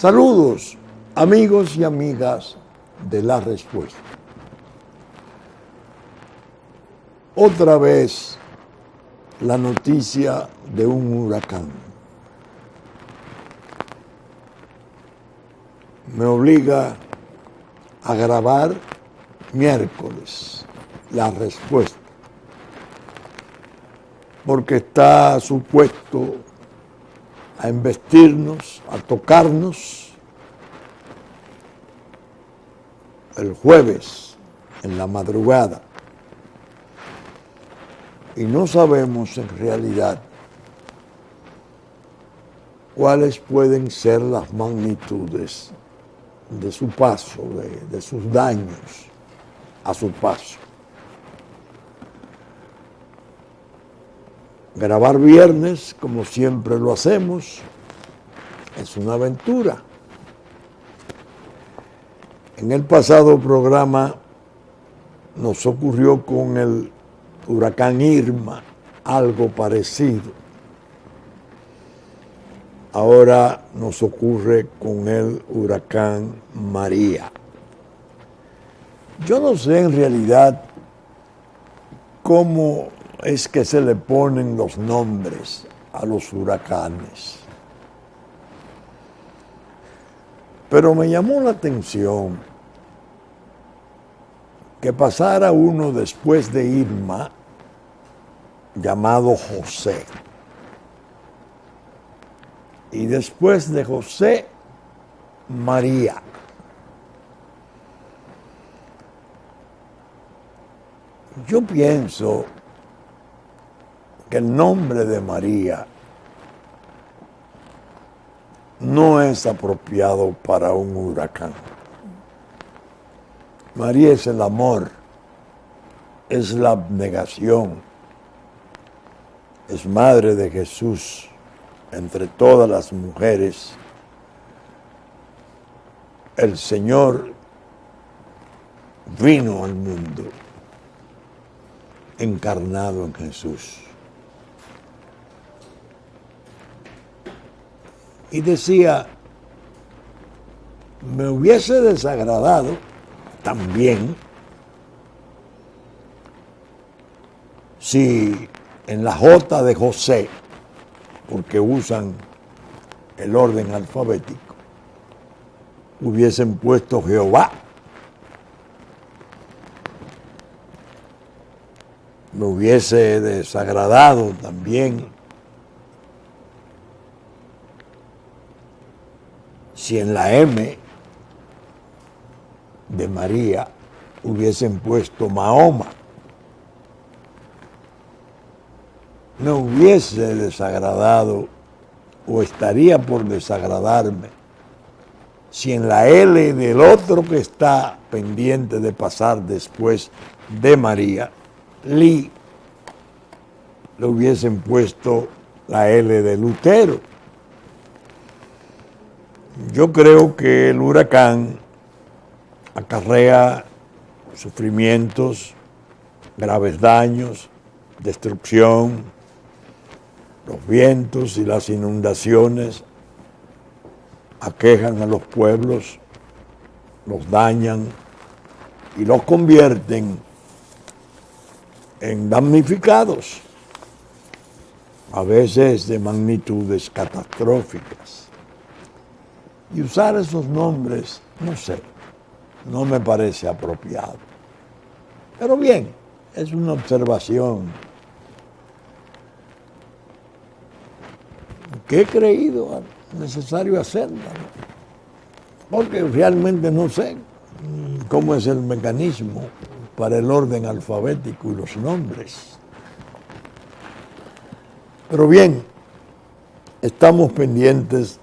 Saludos, amigos y amigas de La Respuesta. Otra vez la noticia de un huracán. Me obliga a grabar miércoles La Respuesta, porque está supuesto a embestirnos, a tocarnos el jueves en la madrugada. Y no sabemos en realidad cuáles pueden ser las magnitudes de su paso, de sus daños a su paso. Grabar viernes, como siempre lo hacemos, es una aventura. En el pasado programa nos ocurrió con el huracán Irma algo parecido. Ahora nos ocurre con el huracán María. Yo no sé en realidad cómo es que se le ponen los nombres a los huracanes. Pero me llamó la atención que pasara uno después de Irma llamado José. Y después de José, María. Yo pienso que el nombre de María no es apropiado para un huracán. María es el amor, es la abnegación, es madre de Jesús entre todas las mujeres. El Señor vino al mundo encarnado en Jesús. Y decía, me hubiese desagradado también si en la J de José, porque usan el orden alfabético, hubiesen puesto Jehová. Me hubiese desagradado también si en la M de María hubiesen puesto Mahoma. Me hubiese desagradado o estaría por desagradarme si en la L del otro que está pendiente de pasar después de María, Li, le hubiesen puesto la L de Lutero. Yo creo que el huracán acarrea sufrimientos, graves daños, destrucción. Los vientos y las inundaciones aquejan a los pueblos, los dañan y los convierten en damnificados, a veces de magnitudes catastróficas. Y usar esos nombres, no sé, no me parece apropiado. Pero bien, es una observación que he creído necesario hacerla, ¿no? Porque realmente no sé cómo es el mecanismo para el orden alfabético y los nombres. Pero bien, estamos pendientes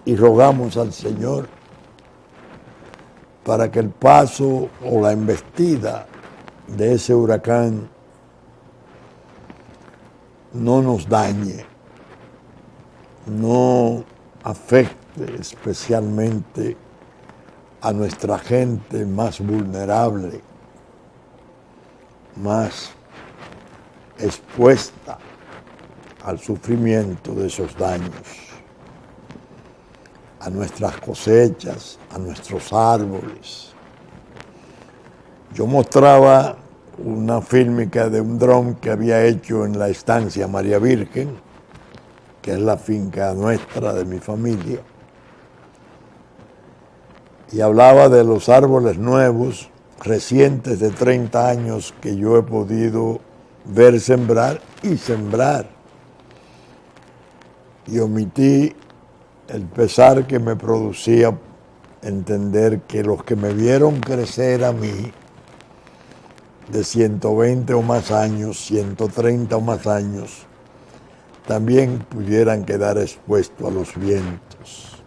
y rogamos al Señor para que el paso o la embestida de ese huracán no nos dañe, no afecte especialmente a nuestra gente más vulnerable, más expuesta al sufrimiento de esos daños. a nuestras cosechas, a nuestros árboles. Yo mostraba una fílmica de un dron que había hecho en la estancia María Virgen, que es la finca nuestra, de mi familia, y hablaba de los árboles nuevos, recientes de 30 años, que yo he podido ver sembrar y sembrar. Y omití el pesar que me producía entender que los que me vieron crecer a mí de 120 o más años, 130 o más años, también pudieran quedar expuestos a los vientos.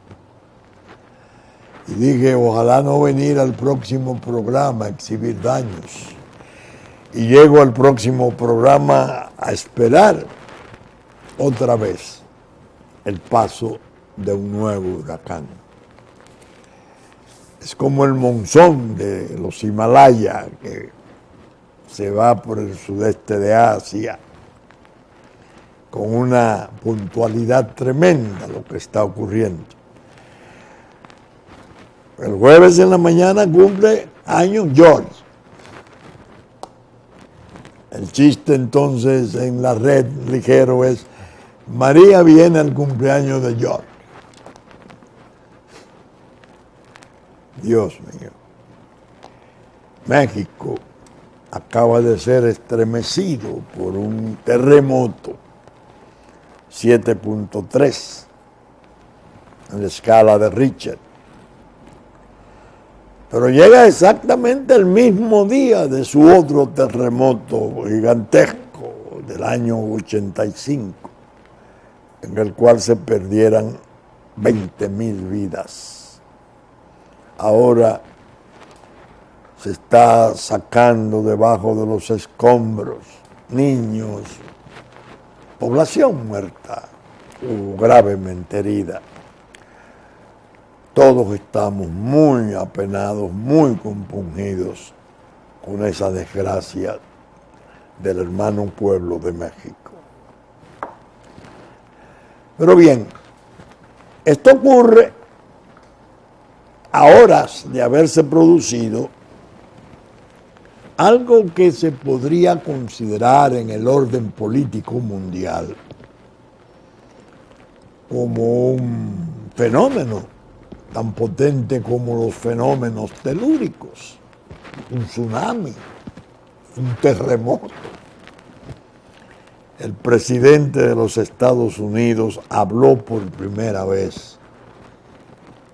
Y dije, ojalá no venir al próximo programa a exhibir daños. Y llego al próximo programa a esperar otra vez el paso de un nuevo huracán. Es como el monzón de los Himalayas, que se va por el sudeste de Asia con una puntualidad tremenda lo que está ocurriendo. El jueves en la mañana cumple años George. El chiste entonces en la red ligero es: María viene al cumpleaños de George. Dios mío. México acaba de ser estremecido por un terremoto 7.3 en la escala de Richter. Pero llega exactamente el mismo día de su otro terremoto gigantesco del año 85, en el cual se perdieran 20,000 vidas. Ahora se está sacando debajo de los escombros niños, población muerta o gravemente herida. Todos estamos muy apenados, muy compungidos con esa desgracia del hermano pueblo de México. Pero bien, esto ocurre a horas de haberse producido algo que se podría considerar en el orden político mundial como un fenómeno tan potente como los fenómenos telúricos, un tsunami, un terremoto. El presidente de los Estados Unidos habló por primera vez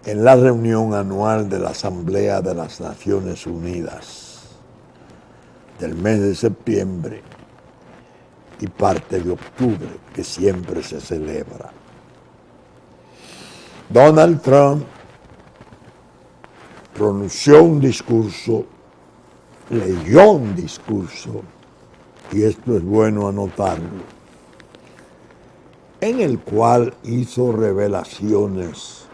en la reunión anual de la Asamblea de las Naciones Unidas del mes de septiembre y parte de octubre, que siempre se celebra. Donald Trump pronunció un discurso, leyó un discurso, y esto es bueno anotarlo, en el cual hizo revelaciones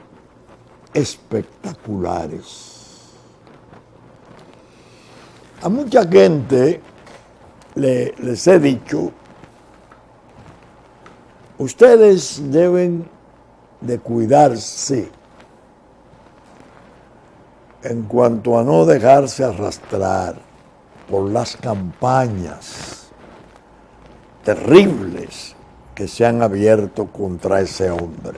espectaculares. A mucha gente les he dicho, ustedes deben de cuidarse en cuanto a no dejarse arrastrar por las campañas terribles que se han abierto contra ese hombre.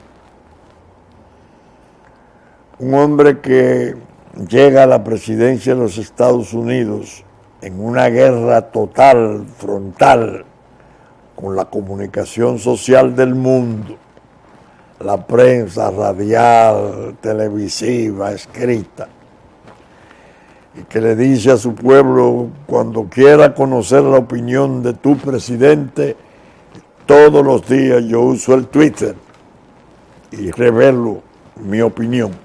Un hombre que llega a la presidencia de los Estados Unidos en una guerra total, frontal, con la comunicación social del mundo, la prensa radial, televisiva, escrita, y que le dice a su pueblo: cuando quiera conocer la opinión de tu presidente, todos los días yo uso el Twitter y revelo mi opinión.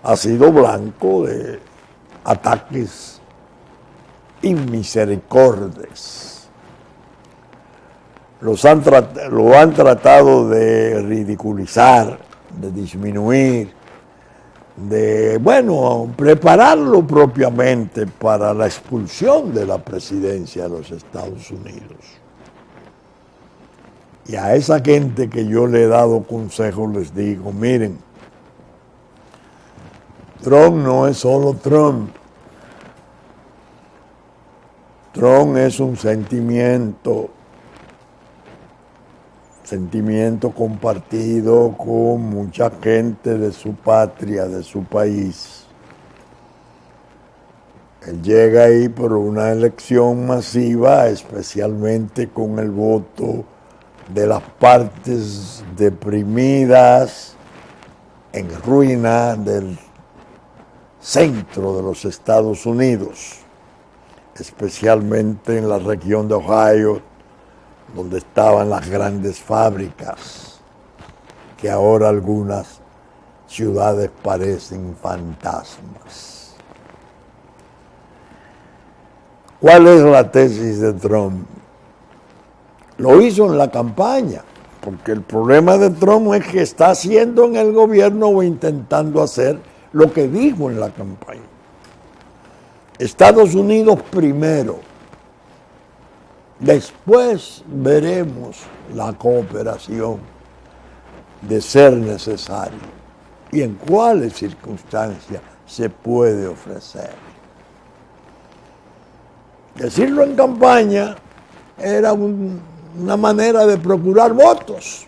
Ha sido blanco de ataques inmisericordes. Lo han tratado de ridiculizar, de disminuir, de, prepararlo propiamente para la expulsión de la presidencia de los Estados Unidos. Y a esa gente que yo le he dado consejos les digo, miren, Trump no es solo Trump. Trump es un sentimiento compartido con mucha gente de su patria, de su país. Él llega ahí por una elección masiva, especialmente con el voto de las partes deprimidas, en ruina del centro de los Estados Unidos, especialmente en la región de Ohio, donde estaban las grandes fábricas, que ahora algunas ciudades parecen fantasmas. ¿Cuál es la tesis de Trump? Lo hizo en la campaña, porque el problema de Trump es que está haciendo en el gobierno o intentando hacer lo que dijo en la campaña. Estados Unidos primero, después veremos la cooperación de ser necesario y en cuáles circunstancias se puede ofrecer. Decirlo en campaña era una manera de procurar votos,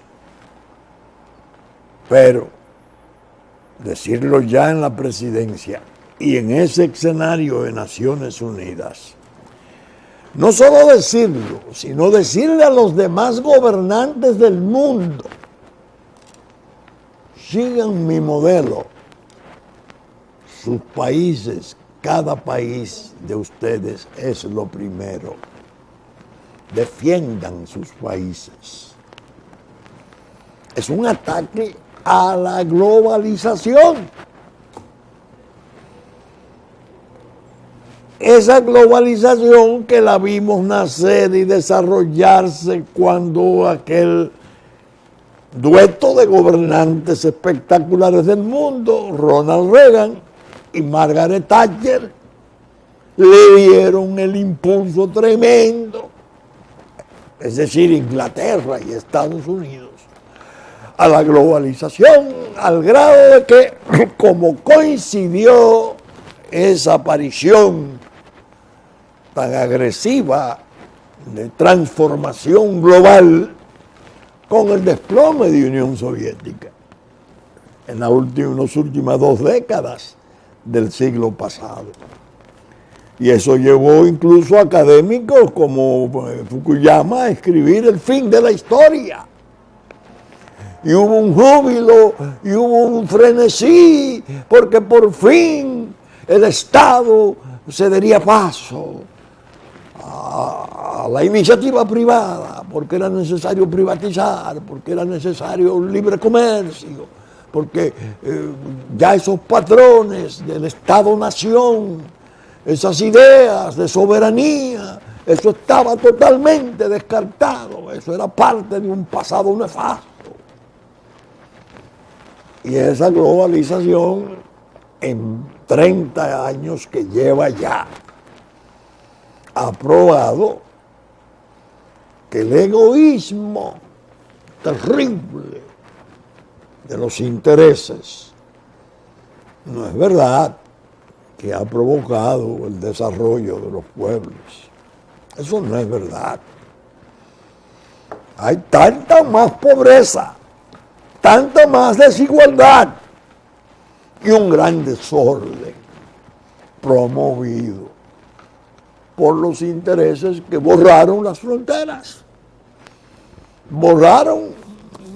pero decirlo ya en la presidencia y en ese escenario de Naciones Unidas, no solo decirlo, sino decirle a los demás gobernantes del mundo, sigan mi modelo, sus países, cada país de ustedes es lo primero. Defiendan sus países. Es un ataque a la globalización. Esa globalización que la vimos nacer y desarrollarse cuando aquel dueto de gobernantes espectaculares del mundo, Ronald Reagan y Margaret Thatcher, le dieron el impulso tremendo, es decir, Inglaterra y Estados Unidos, a la globalización, al grado de que, como coincidió esa aparición tan agresiva de transformación global con el desplome de Unión Soviética en las últimas 2 décadas del siglo pasado. Y eso llevó incluso a académicos como Fukuyama a escribir El fin de la historia. Y hubo un júbilo y hubo un frenesí, porque por fin el Estado se daría paso a la iniciativa privada, porque era necesario privatizar, porque era necesario un libre comercio, porque ya esos patrones del Estado-nación, esas ideas de soberanía, eso estaba totalmente descartado, eso era parte de un pasado nefasto. Y esa globalización en 30 años que lleva ya, ha probado que el egoísmo terrible de los intereses no es verdad que ha provocado el desarrollo de los pueblos. Eso no es verdad. Hay tanta más pobreza, tanta más desigualdad y un gran desorden promovido por los intereses que borraron las fronteras, borraron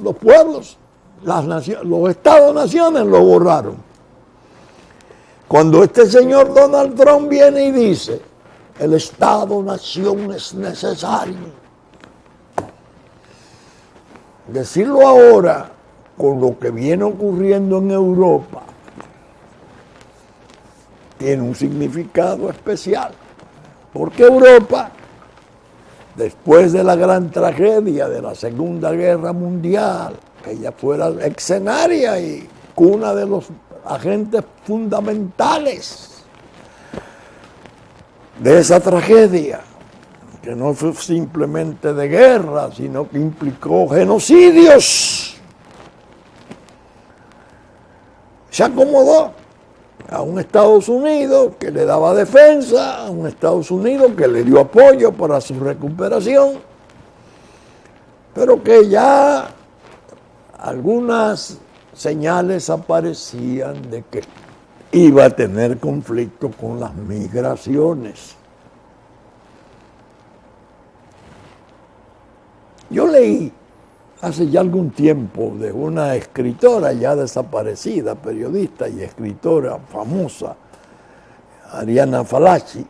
los pueblos, los estados-naciones lo borraron. Cuando este señor Donald Trump viene y dice, el Estado-nación es necesario, decirlo ahora con lo que viene ocurriendo en Europa tiene un significado especial, porque Europa, después de la gran tragedia de la Segunda Guerra Mundial, que ella fuera escenaria y cuna de los agentes fundamentales de esa tragedia, que no fue simplemente de guerra, sino que implicó genocidios. Se acomodó a un Estados Unidos que le daba defensa, a un Estados Unidos que le dio apoyo para su recuperación, pero que ya algunas señales aparecían de que iba a tener conflicto con las migraciones. Yo leí hace ya algún tiempo de una escritora ya desaparecida, periodista y escritora famosa, Arianna Fallaci,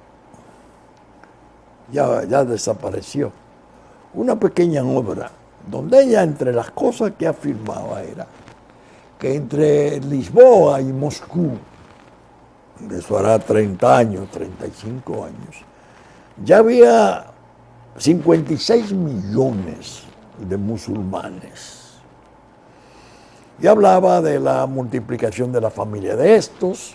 ya desapareció, una pequeña obra donde ella, entre las cosas que afirmaba, era que entre Lisboa y Moscú, eso hará 30 años, 35 años, ya había 56 millones de musulmanes. Y hablaba de la multiplicación de la familia de estos,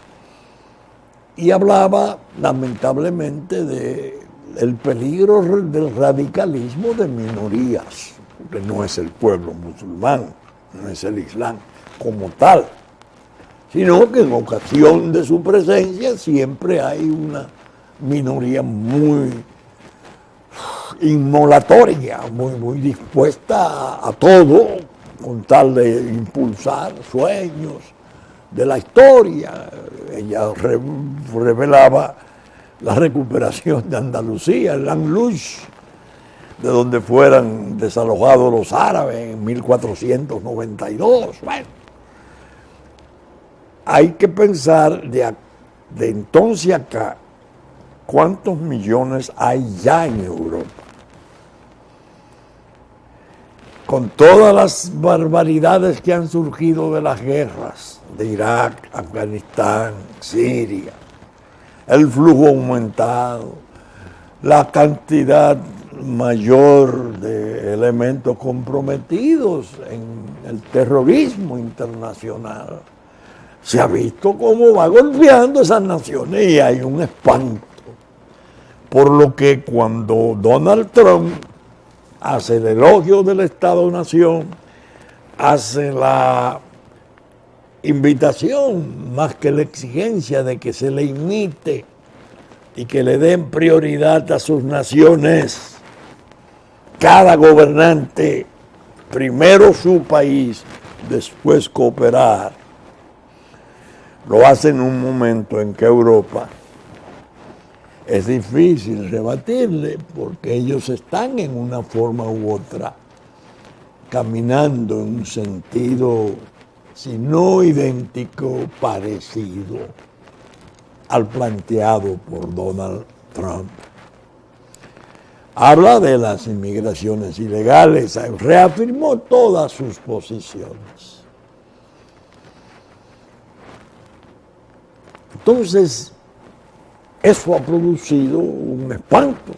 y hablaba lamentablemente del peligro del radicalismo de minorías, porque no es el pueblo musulmán, no es el Islam como tal, sino que en ocasión de su presencia siempre hay una minoría muy inmolatoria, muy dispuesta a todo, con tal de impulsar sueños de la historia. Ella revelaba la recuperación de Andalucía, el Andalus, de donde fueran desalojados los árabes en 1492. Bueno, hay que pensar de entonces acá, ¿cuántos millones hay ya en Europa? Con todas las barbaridades que han surgido de las guerras de Irak, Afganistán, Siria, el flujo aumentado, la cantidad mayor de elementos comprometidos en el terrorismo internacional, se ha visto cómo va golpeando esas naciones y hay un espanto. Por lo que cuando Donald Trump hace el elogio del Estado-Nación, hace la invitación más que la exigencia de que se le imite y que le den prioridad a sus naciones, cada gobernante, primero su país, después cooperar, lo hace en un momento en que Europa es difícil rebatirle, porque ellos están en una forma u otra caminando en un sentido, si no idéntico, parecido al planteado por Donald Trump. Habla de las inmigraciones ilegales, reafirmó todas sus posiciones. Entonces, eso ha producido un espanto,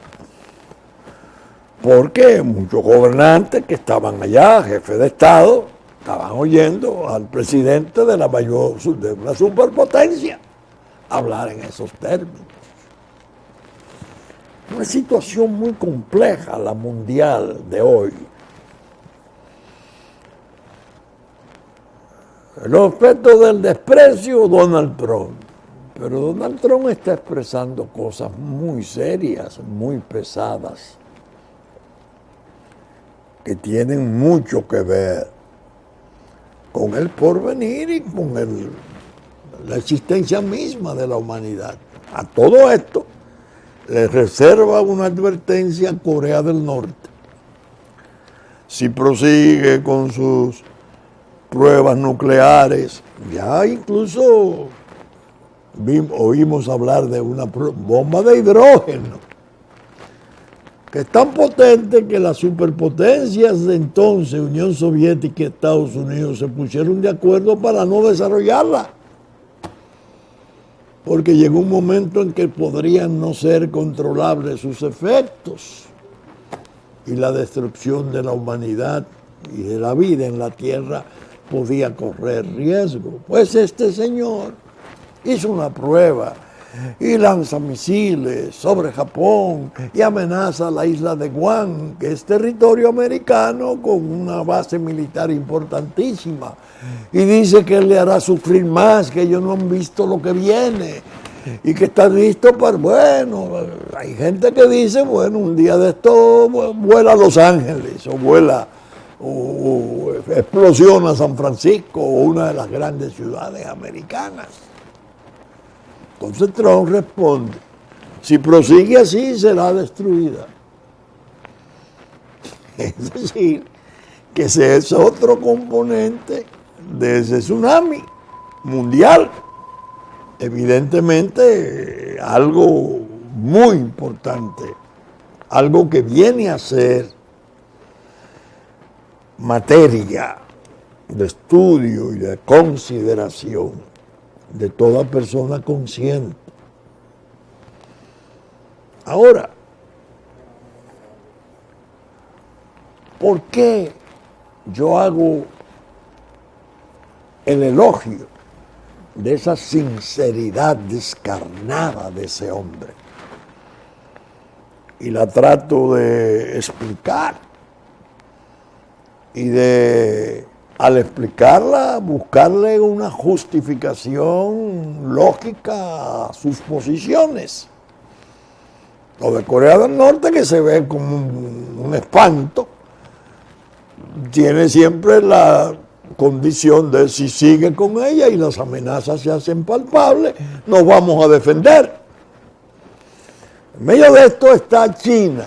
porque muchos gobernantes que estaban allá, jefes de Estado, estaban oyendo al presidente de una superpotencia hablar en esos términos. Una situación muy compleja la mundial de hoy. El objeto del desprecio, Donald Trump. Pero Donald Trump está expresando cosas muy serias, muy pesadas, que tienen mucho que ver con el porvenir y con la existencia misma de la humanidad. A todo esto le reserva una advertencia a Corea del Norte. Si prosigue con sus pruebas nucleares, ya incluso oímos hablar de una bomba de hidrógeno, que es tan potente que las superpotencias de entonces, Unión Soviética y Estados Unidos, se pusieron de acuerdo para no desarrollarla, porque llegó un momento en que podrían no ser controlables sus efectos y la destrucción de la humanidad y de la vida en la Tierra podía correr riesgo. Pues este señor hizo una prueba y lanza misiles sobre Japón y amenaza la isla de Guam, que es territorio americano con una base militar importantísima, y dice que él le hará sufrir más, que ellos no han visto lo que viene y que están listos para, bueno, hay gente que dice, bueno, un día de esto vuela a Los Ángeles o vuela o explosiona San Francisco o una de las grandes ciudades americanas. Entonces Trump responde, si prosigue así será destruida. Es decir, que ese es otro componente de ese tsunami mundial. Evidentemente algo muy importante, algo que viene a ser materia de estudio y de consideración de toda persona consciente. Ahora, ¿por qué yo hago el elogio de esa sinceridad descarnada de ese hombre? Y la trato de explicar y de, al explicarla, buscarle una justificación lógica a sus posiciones. Lo de Corea del Norte, que se ve como un espanto, tiene siempre la condición de si sigue con ella y las amenazas se hacen palpables, nos vamos a defender. En medio de esto está China,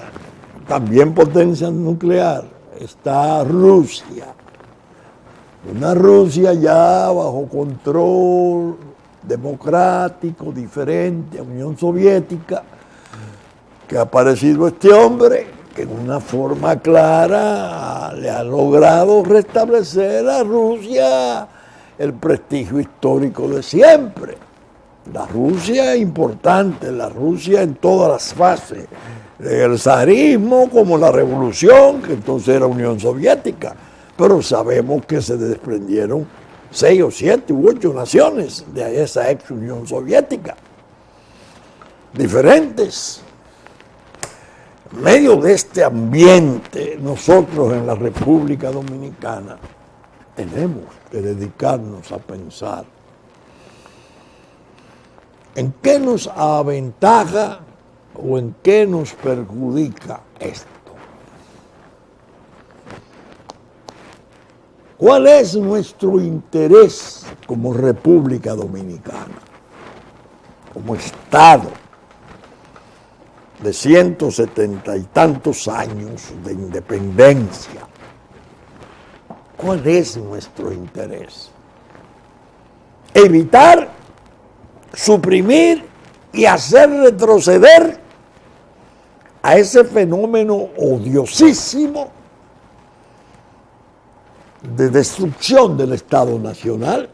también potencia nuclear, está Rusia, una Rusia ya bajo control democrático, diferente a Unión Soviética, que ha aparecido este hombre que en una forma clara le ha logrado restablecer a Rusia el prestigio histórico de siempre. La Rusia importante, la Rusia en todas las fases, el zarismo como la revolución, que entonces era Unión Soviética, pero sabemos que se desprendieron 6 o 7 u 8 naciones de esa ex Unión Soviética, diferentes. En medio de este ambiente, nosotros en la República Dominicana tenemos que dedicarnos a pensar en qué nos aventaja o en qué nos perjudica esto. ¿Cuál es nuestro interés como República Dominicana, como Estado de 170 y tantos años de independencia? ¿Cuál es nuestro interés? Evitar, suprimir y hacer retroceder a ese fenómeno odiosísimo de destrucción del Estado Nacional,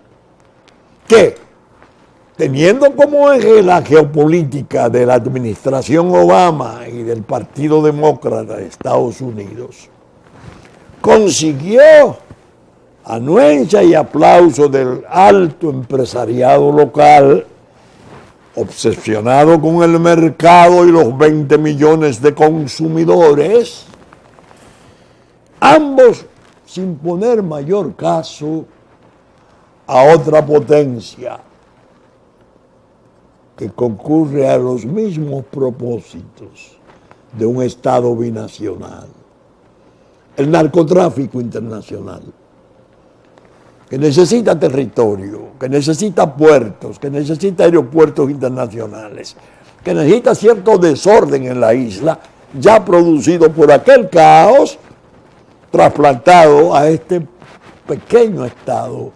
que, teniendo como eje la geopolítica de la administración Obama y del Partido Demócrata de Estados Unidos, consiguió anuencia y aplauso del alto empresariado local, obsesionado con el mercado y los 20 millones de consumidores, ambos sin poner mayor caso a otra potencia que concurre a los mismos propósitos de un Estado binacional, el narcotráfico internacional, que necesita territorio, que necesita puertos, que necesita aeropuertos internacionales, que necesita cierto desorden en la isla, ya producido por aquel caos, trasplantado a este pequeño Estado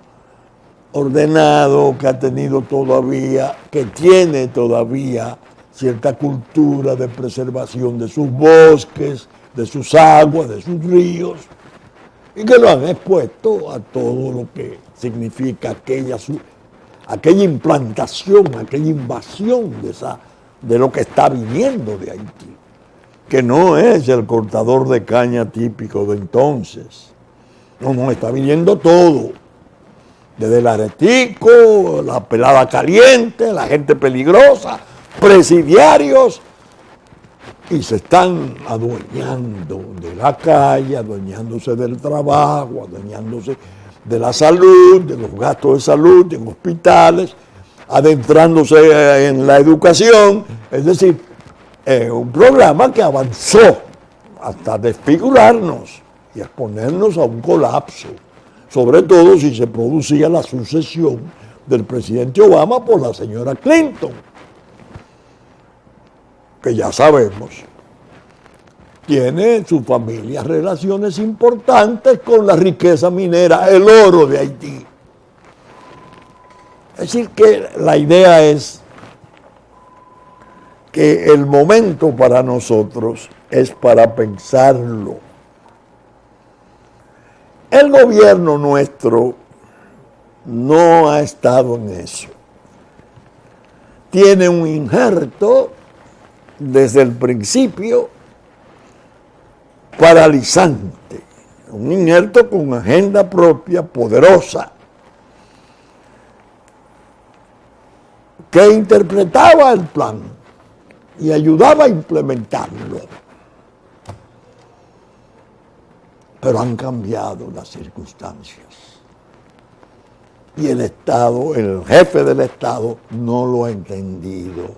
ordenado que ha tenido todavía, que tiene todavía cierta cultura de preservación de sus bosques, de sus aguas, de sus ríos, y que lo han expuesto a todo lo que significa aquella implantación, aquella invasión de lo que está viniendo de Haití, que no es el cortador de caña típico de entonces. No, está viniendo todo. desde el aretico, la pelada caliente, la gente peligrosa, presidiarios, y se están adueñando de la calle, adueñándose del trabajo, adueñándose de la salud, de los gastos de salud, en hospitales, adentrándose en la educación. Es decir, un programa que avanzó hasta desfigurarnos y exponernos a un colapso, sobre todo si se producía la sucesión del presidente Obama por la señora Clinton, que ya sabemos tiene en su familia relaciones importantes con la riqueza minera, el oro de Haití. Es decir, que la idea es que el momento para nosotros es para pensarlo. El gobierno nuestro no ha estado en eso. Tiene un injerto desde el principio paralizante, un injerto con agenda propia poderosa, que interpretaba el plan y ayudaba a implementarlo. Pero han cambiado las circunstancias. Y el Estado, el jefe del Estado, no lo ha entendido.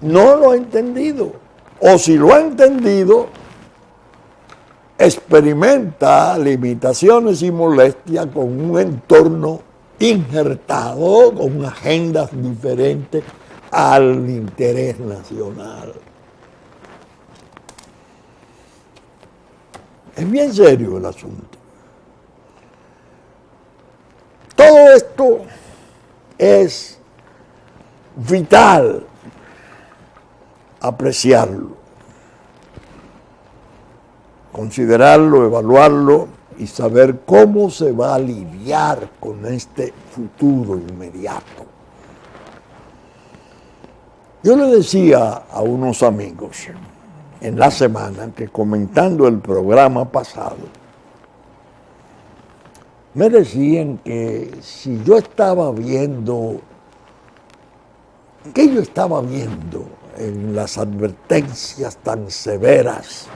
No lo ha entendido. O si lo ha entendido, experimenta limitaciones y molestias con un entorno injertado, con agendas diferentes al interés nacional. Es bien serio el asunto. Todo esto es vital apreciarlo, considerarlo, evaluarlo y saber cómo se va a lidiar con este futuro inmediato. Yo le decía a unos amigos en la semana que, comentando el programa pasado, me decían que si yo estaba viendo, ¿qué yo estaba viendo en las advertencias tan severas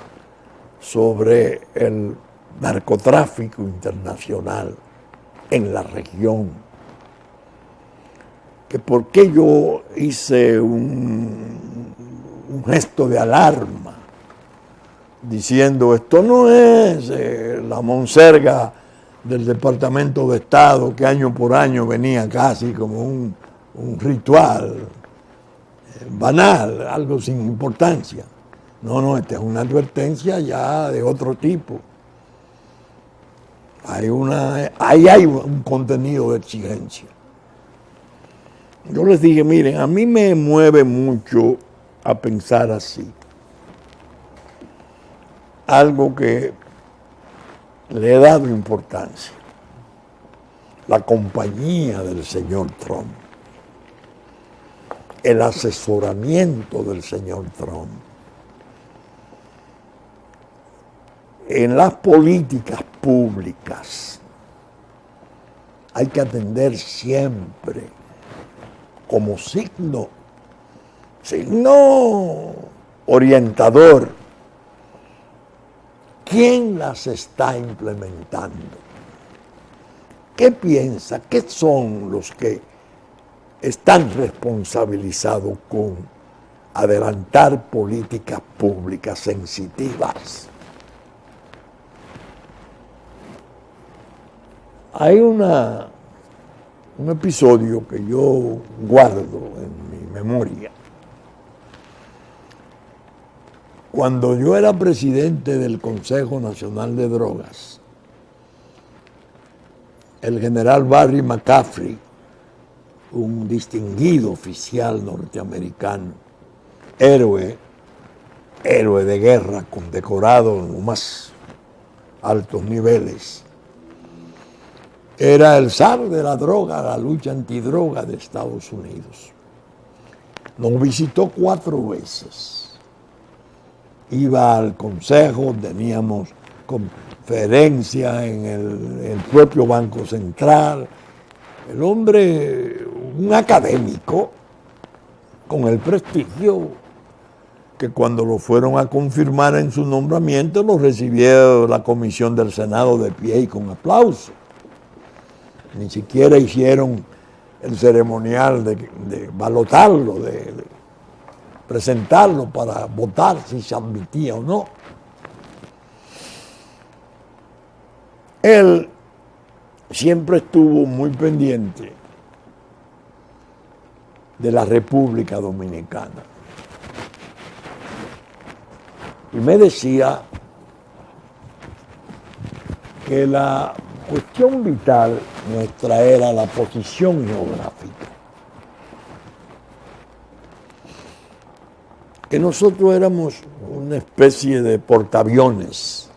sobre el narcotráfico internacional en la región? Que por qué yo hice un gesto de alarma diciendo esto no es la monserga del Departamento de Estado que año por año venía casi como un ritual banal, algo sin importancia. No, esta es una advertencia ya de otro tipo. Hay un contenido de exigencia. Yo les dije, miren, a mí me mueve mucho a pensar así. Algo que le he dado importancia. La compañía del señor Trump. El asesoramiento del señor Trump. En las políticas públicas hay que atender siempre como signo orientador, ¿quién las está implementando? ¿Qué piensa? ¿Qué son los que están responsabilizados con adelantar políticas públicas sensitivas? Hay un episodio que yo guardo en mi memoria. Cuando yo era presidente del Consejo Nacional de Drogas, el general Barry McCaffrey, un distinguido oficial norteamericano, héroe de guerra, condecorado en los más altos niveles, era el zar de la droga, la lucha antidroga de Estados Unidos. Nos visitó 4 veces. Iba al consejo, teníamos transferencias en el propio Banco Central. El hombre, un académico, con el prestigio que cuando lo fueron a confirmar en su nombramiento lo recibió la comisión del Senado de pie y con aplauso. Ni siquiera hicieron el ceremonial de balotarlo, de presentarlo para votar si se admitía o no. Él siempre estuvo muy pendiente de la República Dominicana. Y me decía que la cuestión vital nuestra era la posición geográfica. Que nosotros éramos una especie de portaaviones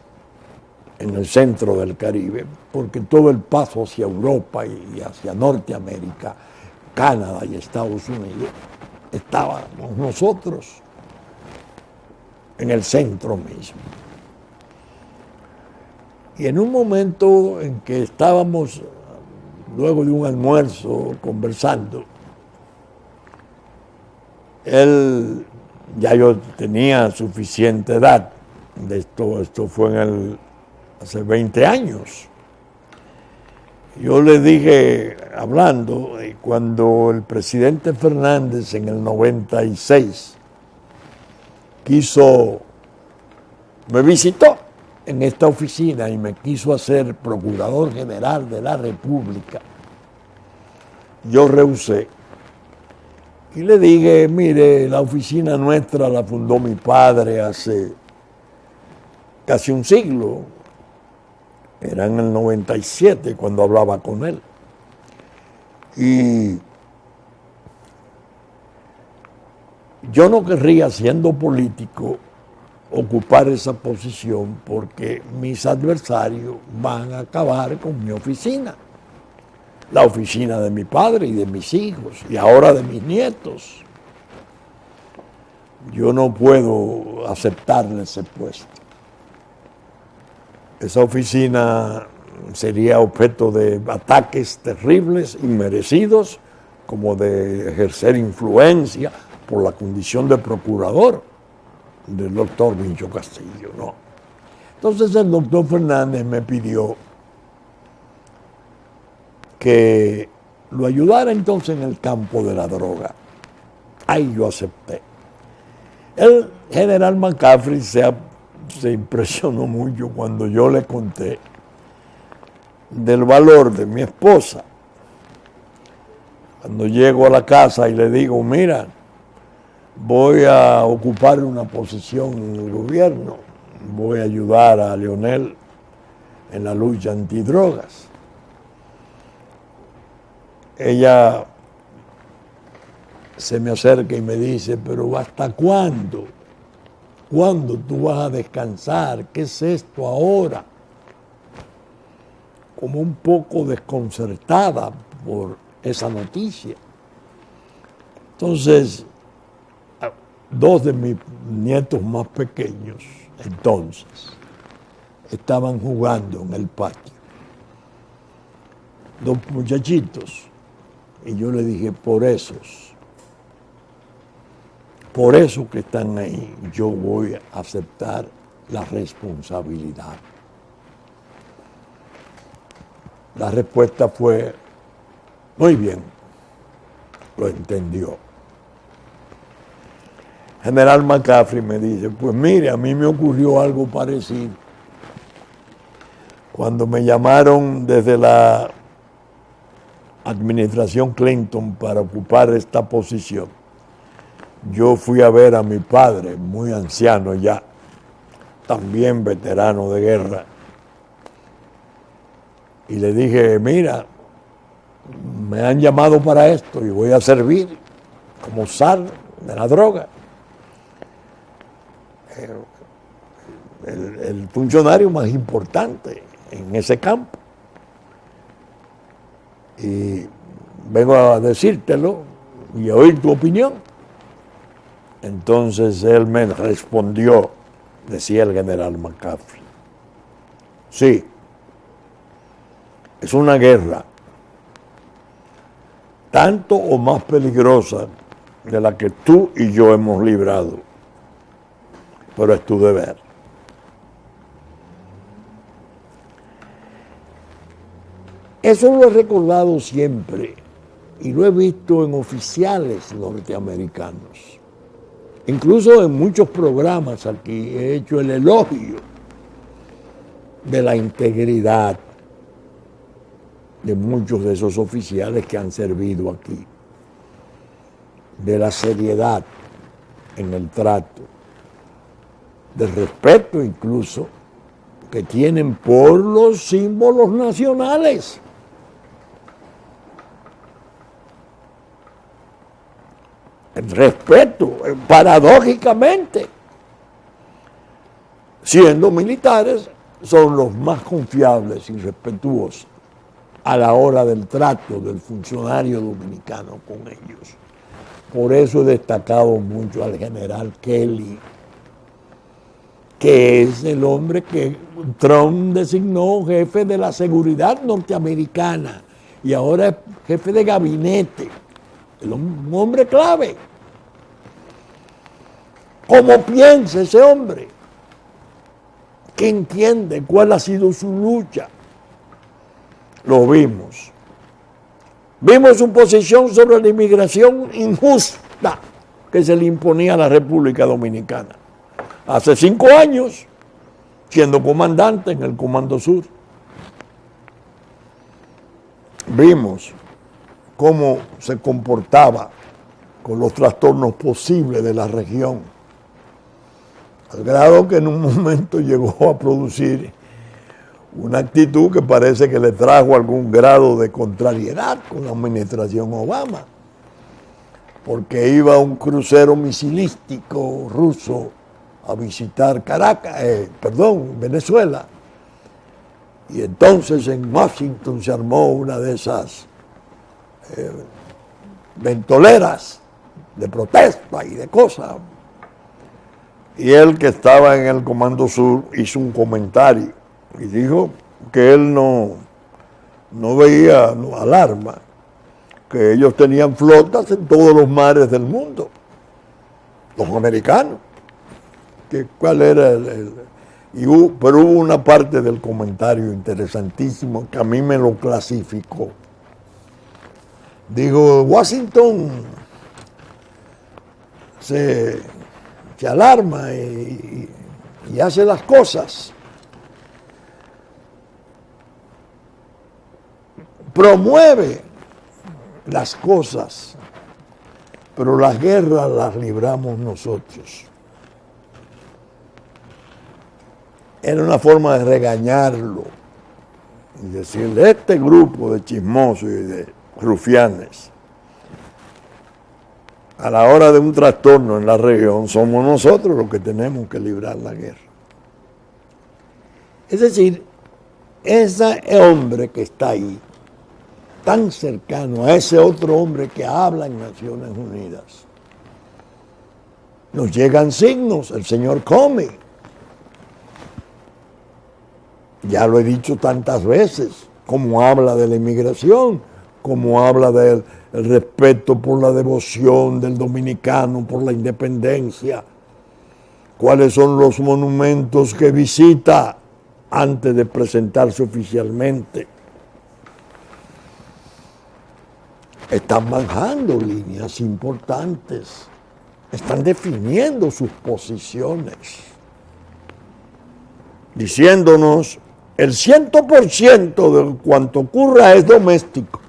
en el centro del Caribe, porque todo el paso hacia Europa y hacia Norteamérica, Canadá y Estados Unidos, estábamos nosotros en el centro mismo. Y en un momento en que estábamos, luego de un almuerzo, conversando, ya yo tenía suficiente edad, esto fue hace 20 años. Yo le dije, hablando, cuando el presidente Fernández en el 96 me visitó en esta oficina y me quiso hacer procurador general de la República, yo rehusé. Y le dije, mire, la oficina nuestra la fundó mi padre hace casi un siglo. Era en el 97 cuando hablaba con él. Y yo no querría, siendo político, ocupar esa posición porque mis adversarios van a acabar con mi oficina. La oficina de mi padre y de mis hijos y ahora de mis nietos. Yo no puedo aceptarle ese puesto. Esa oficina sería objeto de ataques terribles, inmerecidos, como de ejercer influencia por la condición de procurador del doctor Vincho Castillo, ¿no? Entonces el doctor Fernández me pidió que lo ayudara entonces en el campo de la droga. Ahí yo acepté. El general McCaffrey se impresionó mucho cuando yo le conté del valor de mi esposa. Cuando llego a la casa y le digo, mira, voy a ocupar una posición en el gobierno, voy a ayudar a Leonel en la lucha antidrogas. Ella se me acerca y me dice, pero ¿hasta cuándo? ¿Cuándo tú vas a descansar? ¿Qué es esto ahora? Como un poco desconcertada por esa noticia. Entonces, dos de mis nietos más pequeños, entonces, estaban jugando en el patio. Dos muchachitos. Y yo le dije, por eso que están ahí, yo voy a aceptar la responsabilidad. La respuesta fue, muy bien, lo entendió. General McCaffrey me dice, pues mire, a mí me ocurrió algo parecido. Cuando me llamaron desde la administración Clinton para ocupar esta posición, yo fui a ver a mi padre, muy anciano ya, también veterano de guerra, y le dije, mira, me han llamado para esto y voy a servir como zar de la droga. El funcionario más importante en ese campo. Y vengo a decírtelo y a oír tu opinión. Entonces él me respondió, decía el general McCaffrey, Sí, es una guerra tanto o más peligrosa de la que tú y yo hemos librado, pero es tu deber. Eso lo he recordado siempre y lo he visto en oficiales norteamericanos. Incluso en muchos programas aquí he hecho el elogio de la integridad de muchos de esos oficiales que han servido aquí, de la seriedad en el trato, del respeto incluso que tienen por los símbolos nacionales. El respeto, paradójicamente, siendo militares, son los más confiables y respetuosos a la hora del trato del funcionario dominicano con ellos. Por eso he destacado mucho al general Kelly, que es el hombre que Trump designó jefe de la seguridad norteamericana y ahora es jefe de gabinete, un hombre clave. ¿Cómo piensa ese hombre? ¿Qué entiende? ¿Cuál ha sido su lucha? Lo vimos. Vimos su posición sobre la inmigración injusta que se le imponía a la República Dominicana. Hace 5 años, siendo comandante en el Comando Sur. Vimos cómo se comportaba con los trastornos posibles de la región, al grado que en un momento llegó a producir una actitud que parece que le trajo algún grado de contrariedad con la administración Obama, porque iba un crucero misilístico ruso a visitar Venezuela, y entonces en Washington se armó una de esas ventoleras de protesta y de cosas, y él, que estaba en el Comando Sur, hizo un comentario y dijo que él no veía alarma, que ellos tenían flotas en todos los mares del mundo, los americanos. ¿Cuál era pero hubo una parte del comentario interesantísimo que a mí me lo clasificó. Digo, Washington se alarma y hace las cosas, promueve las cosas, pero las guerras las libramos nosotros. Era una forma de regañarlo y decirle: este grupo de chismosos y de rufianes, a la hora de un trastorno en la región, somos nosotros los que tenemos que librar la guerra. Es decir, ese hombre que está ahí, tan cercano a ese otro hombre que habla en Naciones Unidas, nos llegan signos, el señor Comey. Ya lo he dicho tantas veces, cómo habla de la inmigración, cómo habla del respeto por la devoción del dominicano, por la independencia, cuáles son los monumentos que visita antes de presentarse oficialmente. Están manejando líneas importantes, están definiendo sus posiciones, diciéndonos: el 100% de cuanto ocurra es doméstico.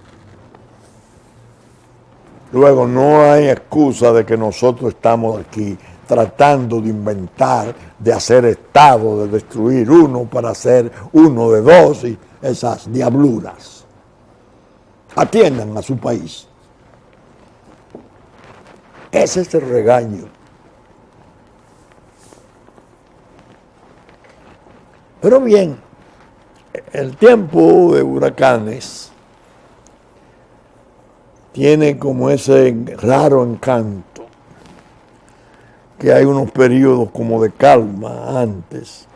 Luego no hay excusa de que nosotros estamos aquí tratando de inventar, de hacer Estado, de destruir uno para hacer uno de dos y esas diabluras. Atiendan a su país. Ese es el regaño. Pero bien, el tiempo de huracanes tiene como ese raro encanto, que hay unos periodos como de calma antes,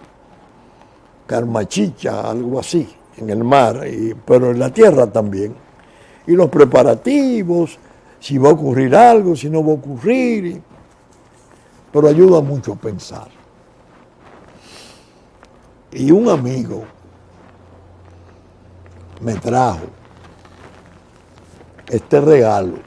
Carmachicha, algo así, en el mar, pero en la tierra también. Y los preparativos, si va a ocurrir algo, si no va a ocurrir, pero ayuda mucho a pensar. Y un amigo me trajo este regalo,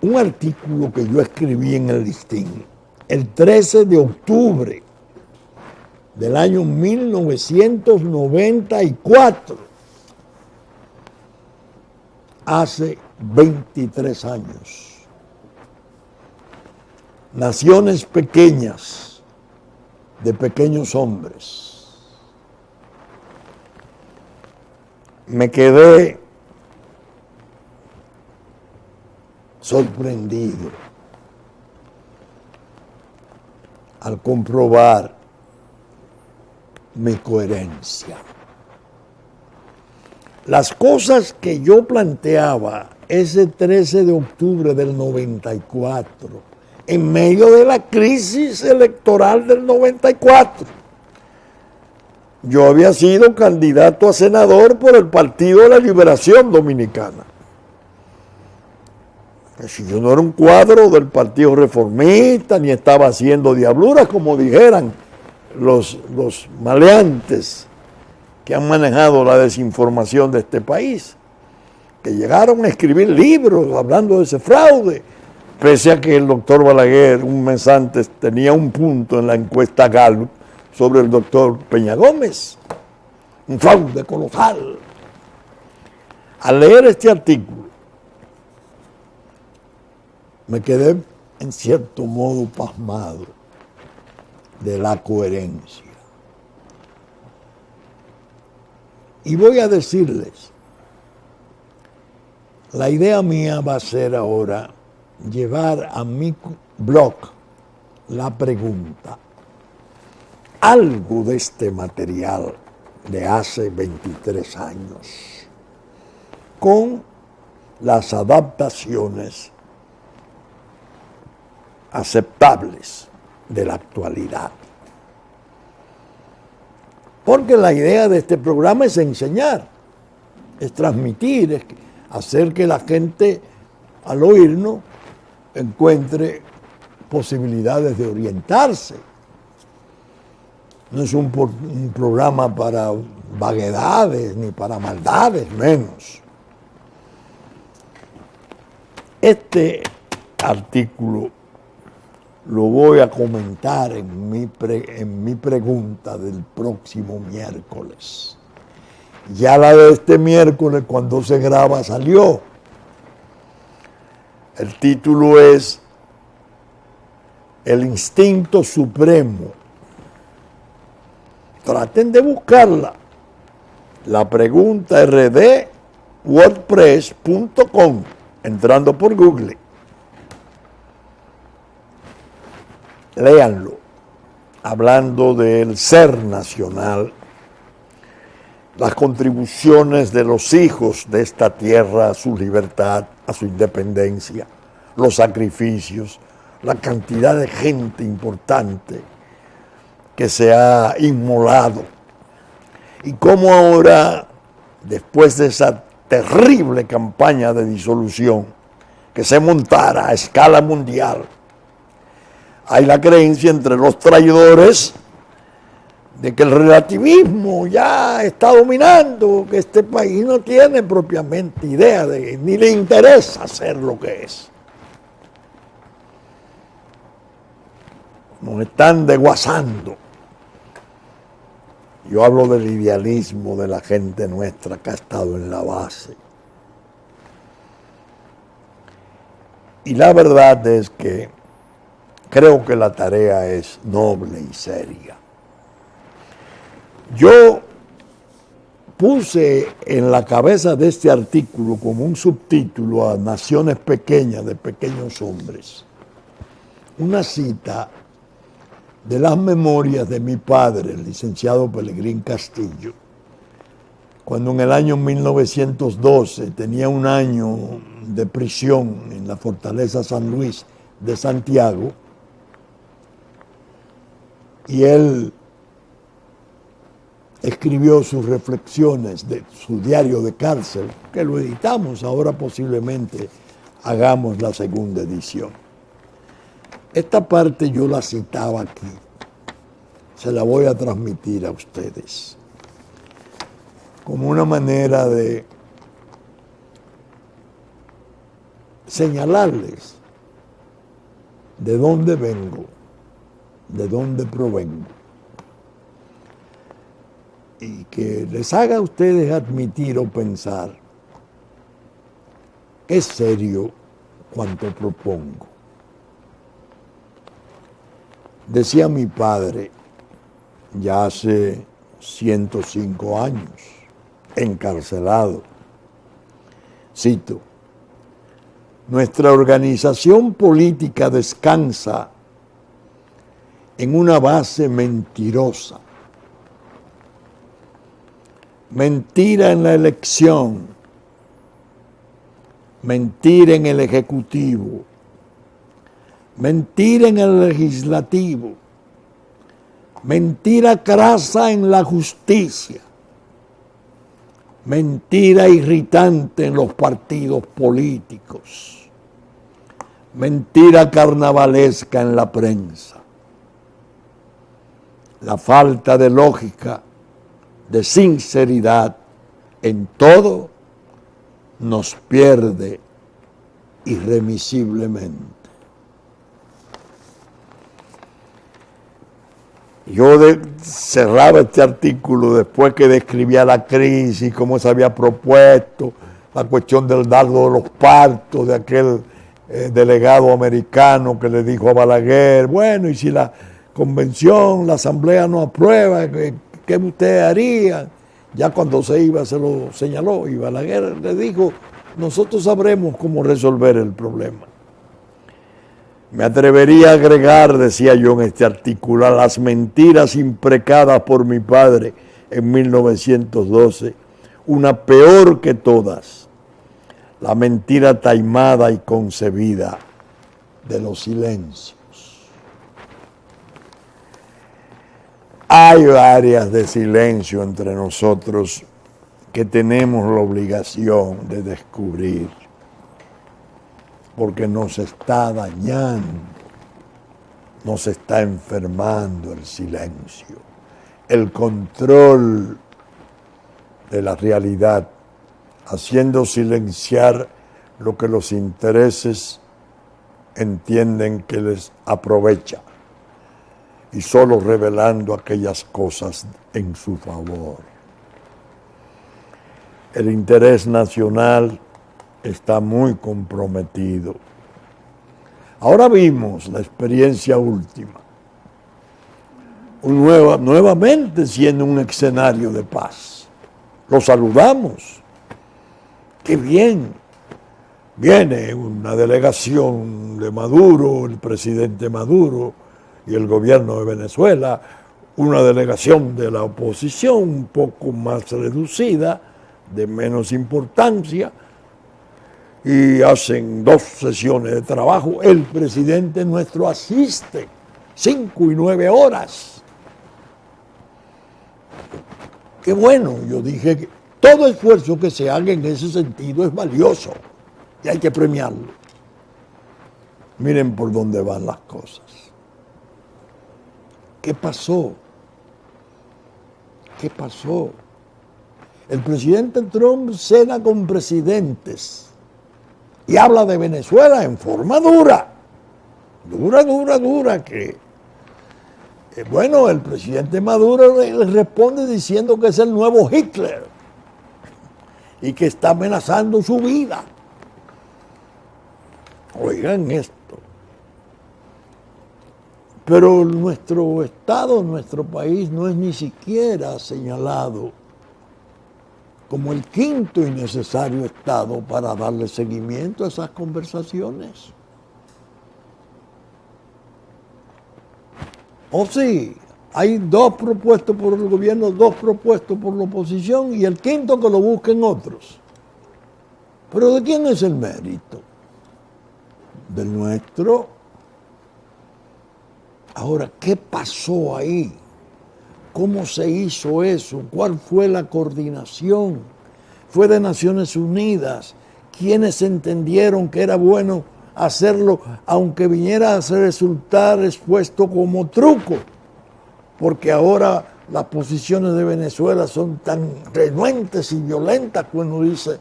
un artículo que yo escribí en el Listín el 13 de octubre del año 1994, hace 23 años. Naciones pequeñas de pequeños hombres. Me quedé sorprendido al comprobar mi coherencia. Las cosas que yo planteaba ese 13 de octubre del 94, en medio de la crisis electoral del 94, yo había sido candidato a senador por el Partido de la Liberación Dominicana. Si yo no era un cuadro del Partido Reformista, ni estaba haciendo diabluras, como dijeran los maleantes que han manejado la desinformación de este país, que llegaron a escribir libros hablando de ese fraude, pese a que el doctor Balaguer un mes antes tenía un punto en la encuesta Gallup sobre el doctor Peña Gómez. Un fraude colosal. Al leer este artículo, me quedé en cierto modo pasmado de la coherencia. Y voy a decirles, la idea mía va a ser ahora llevar a mi blog la pregunta, algo de este material de hace 23 años, con las adaptaciones aceptables de la actualidad. Porque la idea de este programa es enseñar, es transmitir, es hacer que la gente al oírnos encuentre posibilidades de orientarse. No es un programa para vaguedades ni para maldades, menos. Este artículo lo voy a comentar en mi pregunta del próximo miércoles. Ya la de este miércoles, cuando se graba, salió. El título es El instinto supremo. Traten de buscarla. La pregunta rdwordpress.com, entrando por Google. Léanlo, hablando del ser nacional, las contribuciones de los hijos de esta tierra a su libertad, a su independencia, los sacrificios, la cantidad de gente importante que se ha inmolado. Y cómo ahora, después de esa terrible campaña de disolución que se montara a escala mundial, hay la creencia entre los traidores de que el relativismo ya está dominando, que este país no tiene propiamente idea ni le interesa ser lo que es. Nos están desguazando. Yo hablo del idealismo de la gente nuestra que ha estado en la base. Y la verdad es que creo que la tarea es noble y seria. Yo puse en la cabeza de este artículo como un subtítulo a Naciones Pequeñas de Pequeños Hombres una cita de las memorias de mi padre, el licenciado Pelegrín Castillo, cuando en el año 1912 tenía un año de prisión en la Fortaleza San Luis de Santiago. y él escribió sus reflexiones de su diario de cárcel, que lo editamos, ahora posiblemente hagamos la segunda edición. Esta parte yo la citaba aquí, se la voy a transmitir a ustedes, como una manera de señalarles de dónde vengo, de dónde provengo, y que les haga a ustedes admitir o pensar, es serio cuanto propongo. Decía mi padre, ya hace 105 años, encarcelado, cito, nuestra organización política descansa en una base mentirosa. Mentira en la elección, mentira en el ejecutivo, mentira en el legislativo, mentira crasa en la justicia, mentira irritante en los partidos políticos, mentira carnavalesca en la prensa. La falta de lógica, de sinceridad en todo, nos pierde irremisiblemente. Yo cerraba este artículo después que describía la crisis, cómo se había propuesto, la cuestión del dardo de los partos, de aquel delegado americano que le dijo a Balaguer, bueno, y si la convención, la asamblea no aprueba, ¿qué usted haría? Ya cuando se iba se lo señaló y Balaguer le dijo, nosotros sabremos cómo resolver el problema. Me atrevería a agregar, decía yo en este artículo, a las mentiras imprecadas por mi padre en 1912, una peor que todas, la mentira taimada y concebida de los silencios. Hay áreas de silencio entre nosotros que tenemos la obligación de descubrir, porque nos está dañando, nos está enfermando el silencio, el control de la realidad, haciendo silenciar lo que los intereses entienden que les aprovecha y solo revelando aquellas cosas en su favor. El interés nacional está muy comprometido. Ahora vimos la experiencia última, nuevamente siendo un escenario de paz. Lo saludamos. ¡Qué bien! Viene una delegación de Maduro, el presidente Maduro y el gobierno de Venezuela, una delegación de la oposición un poco más reducida, de menos importancia, y hacen 2 sesiones de trabajo. El presidente nuestro asiste 5 y 9 horas. Qué bueno, yo dije que todo esfuerzo que se haga en ese sentido es valioso y hay que premiarlo. Miren por dónde van las cosas. ¿Qué pasó? ¿Qué pasó? El presidente Trump cena con presidentes y habla de Venezuela en forma dura, que bueno, el presidente Maduro le responde diciendo que es el nuevo Hitler y que está amenazando su vida. Oigan esto. Pero nuestro Estado, nuestro país no es ni siquiera señalado como el quinto y necesario Estado para darle seguimiento a esas conversaciones. O sí, hay 2 propuestos por el gobierno, 2 propuestos por la oposición y el quinto que lo busquen otros. Pero ¿de quién es el mérito? Del nuestro. Ahora, ¿qué pasó ahí? ¿Cómo se hizo eso? ¿Cuál fue la coordinación? ¿Fue de Naciones Unidas? ¿Quiénes entendieron que era bueno hacerlo, aunque viniera a resultar expuesto como truco? Porque ahora las posiciones de Venezuela son tan renuentes y violentas que uno dice,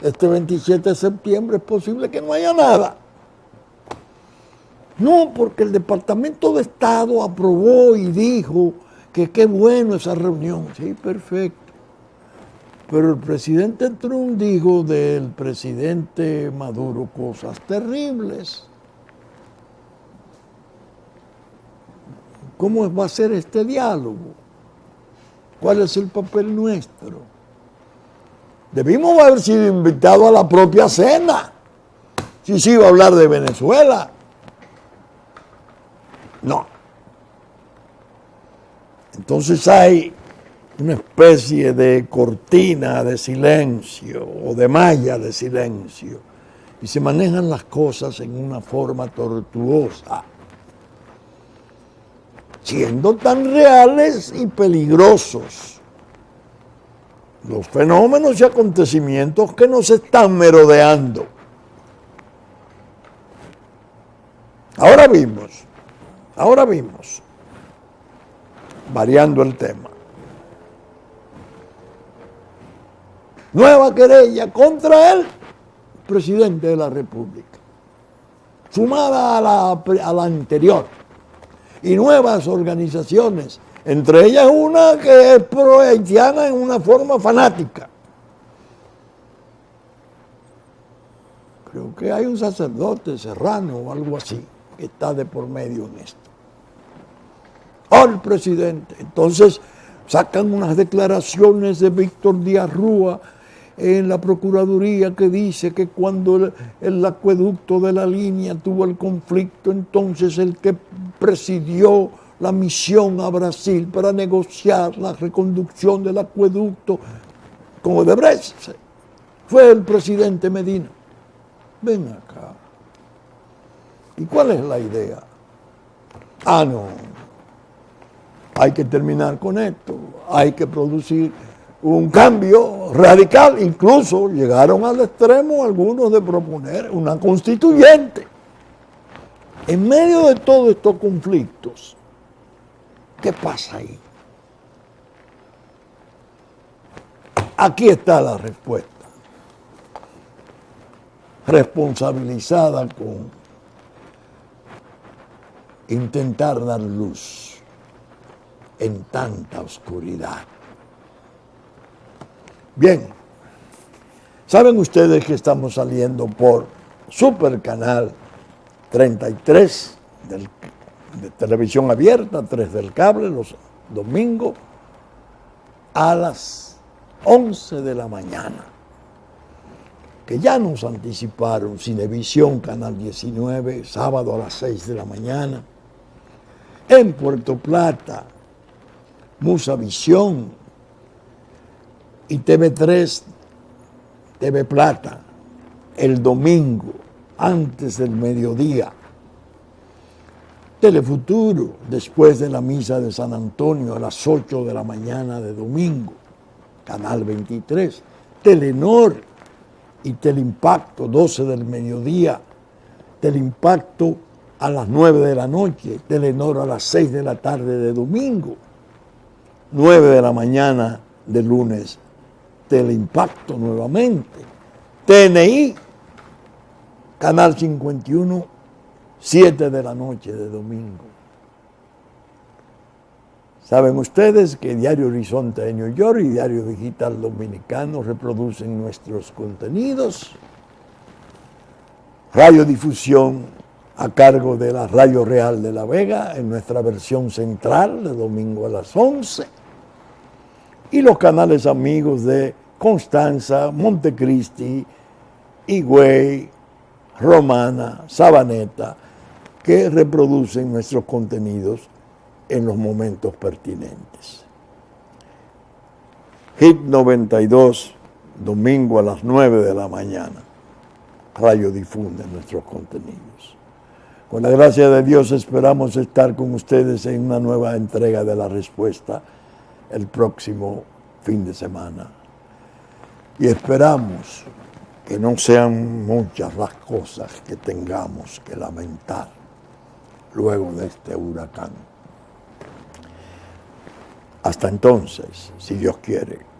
este 27 de septiembre es posible que no haya nada. No, porque el Departamento de Estado aprobó y dijo que qué bueno esa reunión. Sí, perfecto. Pero el presidente Trump dijo del presidente Maduro cosas terribles. ¿Cómo va a ser este diálogo? ¿Cuál es el papel nuestro? Debimos haber sido invitados a la propia cena. Si se iba a hablar de Venezuela. No. Entonces hay una especie de cortina de silencio o de malla de silencio y se manejan las cosas en una forma tortuosa, siendo tan reales y peligrosos los fenómenos y acontecimientos que nos están merodeando. Ahora vimos, variando el tema, nueva querella contra el presidente de la República, sumada a la anterior, y nuevas organizaciones, entre ellas una que es pro-haitiana en una forma fanática. Creo que hay un sacerdote serrano o algo así que está de por medio en esto. Al presidente. Entonces sacan unas declaraciones de Víctor Díaz Rúa en la Procuraduría que dice que cuando el acueducto de la línea tuvo el conflicto, entonces el que presidió la misión a Brasil para negociar la reconducción del acueducto con Odebrecht fue el presidente Medina. Ven acá. ¿Y cuál es la idea? No. Hay que terminar con esto. Hay que producir un cambio radical. Incluso llegaron al extremo algunos de proponer una constituyente. En medio de todos estos conflictos, ¿qué pasa ahí? Aquí está la respuesta. Responsabilizada con intentar dar luz en tanta oscuridad. Bien, saben ustedes que estamos saliendo por Super Canal 33 de televisión abierta, 3 del cable, los domingos a las 11 de la mañana. Que ya nos anticiparon Cinevisión, Canal 19, sábado a las 6 de la mañana. En Puerto Plata, Musavisión y TV3, TV Plata, el domingo, antes del mediodía. Telefuturo, después de la misa de San Antonio, a las 8 de la mañana de domingo, Canal 23. Telenor y Teleimpacto, 12 del mediodía, Teleimpacto a las 9 de la noche, Telenor a las 6 de la tarde de domingo, 9 de la mañana de lunes, Teleimpacto nuevamente, TNI, Canal 51, 7 de la noche de domingo. Saben ustedes que Diario Horizonte de New York y Diario Digital Dominicano reproducen nuestros contenidos. Radiodifusión a cargo de la Radio Real de La Vega en nuestra versión central de domingo a las 11. Y los canales amigos de Constanza, Montecristi, Higüey, Romana, Sabaneta, que reproducen nuestros contenidos en los momentos pertinentes. Hit 92, domingo a las 9 de la mañana. Radio difunde nuestros contenidos. Con la gracia de Dios esperamos estar con ustedes en una nueva entrega de La Respuesta el próximo fin de semana. Y esperamos que no sean muchas las cosas que tengamos que lamentar luego de este huracán. Hasta entonces, si Dios quiere.